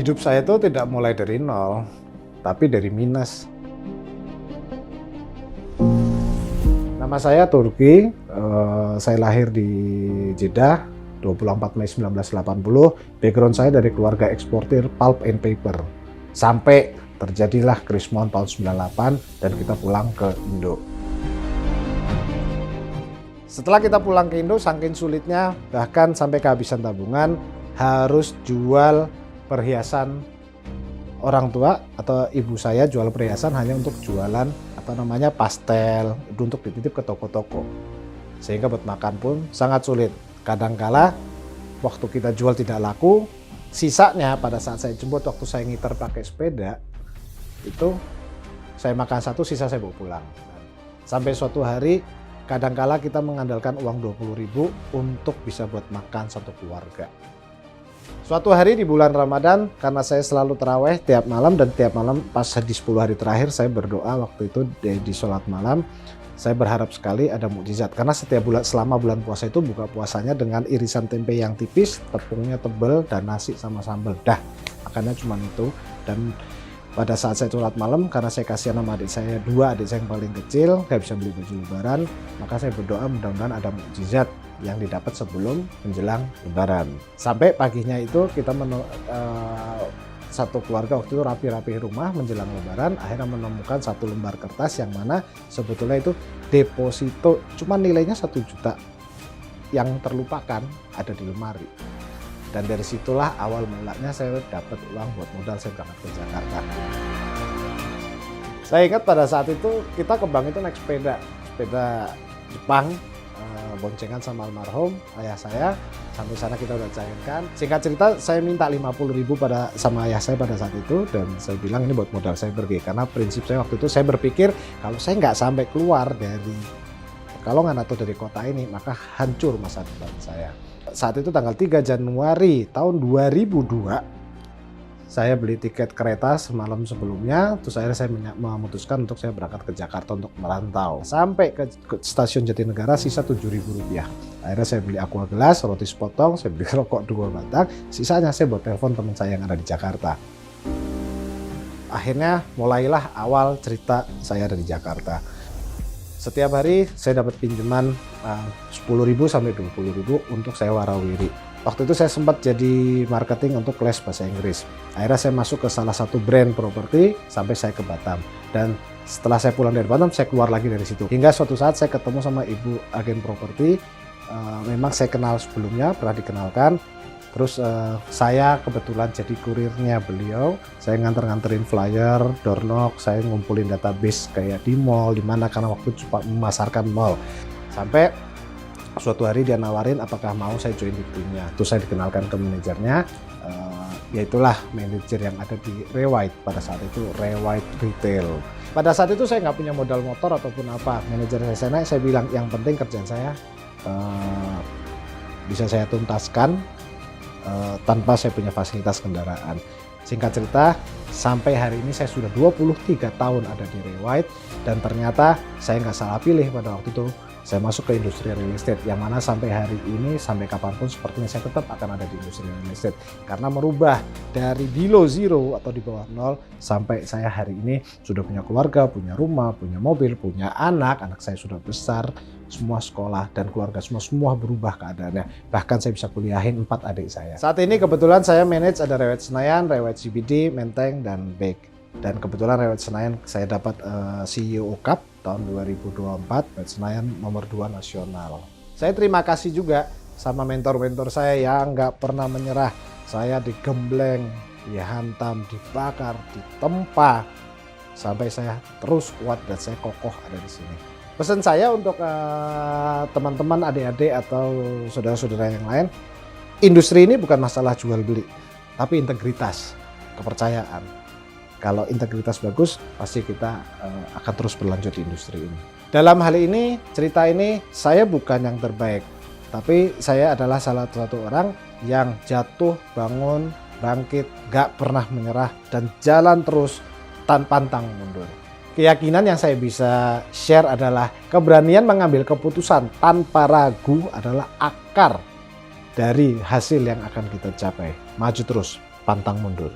Hidup saya itu tidak mulai dari nol, tapi dari minus. Nama saya Turki, saya lahir di Jeddah 24 Mei 1980. Background saya dari keluarga eksportir pulp and paper. Sampai terjadilah Krismon tahun 98 dan kita pulang ke Indo. Setelah kita pulang ke Indo, saking sulitnya, bahkan sampai kehabisan tabungan, harus jual perhiasan orang tua atau ibu saya jual perhiasan hanya untuk jualan pastel untuk dititip ke toko-toko, sehingga buat makan pun sangat sulit. Kadangkala waktu kita jual tidak laku, sisanya pada saat saya jemput waktu saya ngiter pakai sepeda itu saya makan satu, sisa saya bawa pulang. Sampai suatu hari kadangkala kita mengandalkan uang 20.000 untuk bisa buat makan satu keluarga. Suatu hari di bulan Ramadan, karena saya selalu taraweh tiap malam, dan tiap malam pas di 10 hari terakhir saya berdoa waktu itu di sholat malam, saya berharap sekali ada mukjizat. Karena setiap bulan, selama bulan puasa itu buka puasanya dengan irisan tempe yang tipis, tepungnya tebal, dan nasi sama sambal. Dah, makannya cuma itu. Dan pada saat saya sholat malam, karena saya kasihan sama adik saya, dua adik saya yang paling kecil, nggak bisa beli baju lebaran, maka saya berdoa mudah-mudahan ada mukjizat yang didapat sebelum menjelang lebaran. Sampai paginya itu kita satu keluarga waktu itu rapi-rapi rumah menjelang lebaran, akhirnya menemukan satu lembar kertas yang mana sebetulnya itu deposito, cuma nilainya 1 juta yang terlupakan ada di lemari. Dan dari situlah awal mulanya saya dapat uang buat modal saya berangkat ke Jakarta. Saya ingat pada saat itu kita ke bank itu naik sepeda Jepang, boncengan sama almarhum ayah saya. Sampai sana kita udah cairkan. Singkat cerita, saya minta 50.000 sama ayah saya pada saat itu, dan saya bilang ini buat modal saya pergi. Karena prinsip saya waktu itu, saya berpikir kalau saya nggak sampai keluar dari Pekalongan atau dari kota ini, maka hancur masa depan saya. Saat itu tanggal 3 Januari tahun 2002, saya beli tiket kereta semalam sebelumnya, terus akhirnya saya memutuskan untuk saya berangkat ke Jakarta untuk merantau. Sampai ke stasiun Jatinegara sisa Rp7.000. Akhirnya saya beli aqua gelas, roti sepotong, saya beli rokok 2 batang, sisanya saya buat telepon teman saya yang ada di Jakarta. Akhirnya mulailah awal cerita saya dari Jakarta. Setiap hari saya dapat pinjaman 10.000 sampai 20.000 untuk saya warawiri. Waktu itu saya sempat jadi marketing untuk les bahasa Inggris. Akhirnya saya masuk ke salah satu brand properti sampai saya ke Batam. Dan setelah saya pulang dari Batam, saya keluar lagi dari situ. Hingga suatu saat saya ketemu sama ibu agen properti. Memang saya kenal sebelumnya, pernah dikenalkan. Terus saya kebetulan jadi kurirnya beliau. Saya nganterin flyer, door knock, saya ngumpulin database kayak di mall, di mana karena waktu itu cuma memasarkan mall. Sampai suatu hari dia nawarin apakah mau saya join di timnya. Terus saya dikenalkan ke manajernya, yaitulah manajer yang ada di Rewhite pada saat itu, Rewhite Retail. Pada saat itu saya nggak punya modal motor ataupun apa. Manajer saya bilang yang penting kerjaan saya bisa saya tuntaskan tanpa saya punya fasilitas kendaraan. Singkat cerita, sampai hari ini saya sudah 23 tahun ada di Rewhite, dan ternyata saya nggak salah pilih pada waktu itu. Saya masuk ke industri real estate, yang mana sampai hari ini, sampai kapanpun sepertinya saya tetap akan ada di industri real estate. Karena merubah dari below zero atau di bawah nol, sampai saya hari ini sudah punya keluarga, punya rumah, punya mobil, punya anak saya sudah besar, semua sekolah, dan keluarga semua berubah keadaannya. Bahkan saya bisa kuliahin 4 adik saya. Saat ini kebetulan saya manage ada Rewhite Senayan, Rewhite CBD, Menteng, dan Bake. Dan kebetulan Rewhite Senayan saya dapat CEO Cup tahun 2024, Rewhite Senayan nomor 2 nasional. Saya terima kasih juga sama mentor-mentor saya yang nggak pernah menyerah. Saya digembleng, dihantam, dibakar, ditempa, sampai saya terus kuat dan saya kokoh ada di sini. Pesan saya untuk teman-teman, adik-adik atau saudara-saudara yang lain, industri ini bukan masalah jual beli, tapi integritas, kepercayaan. Kalau integritas bagus, pasti kita akan terus berlanjut di industri ini. Dalam hal ini, cerita ini, saya bukan yang terbaik. Tapi saya adalah salah satu orang yang jatuh, bangun, bangkit, gak pernah menyerah, dan jalan terus tanpa pantang mundur. Keyakinan yang saya bisa share adalah keberanian mengambil keputusan tanpa ragu adalah akar dari hasil yang akan kita capai. Maju terus. pantang mundur.